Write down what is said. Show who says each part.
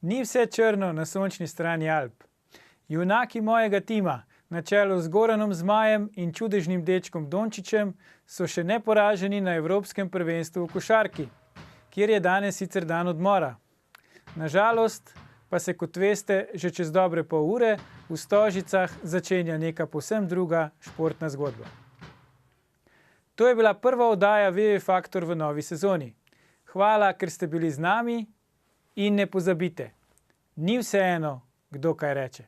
Speaker 1: Ni vse črno na sončni strani Alp. Junaki mojega tima, na čelu z Goranom Zmajem in čudežnim dečkom Dončićem, so še neporaženi na Evropskem prvenstvu v košarki, kjer je danes sicer dan odmora. Nažalost pa se, kot veste, že čez dobre pol ure v Stožicah začenja neka povsem druga športna zgodba. To je bila prva oddaja VV Faktor v novi sezoni. Hvala, ker ste bili z nami in ne pozabite, ni vseeno, kdo kaj reče.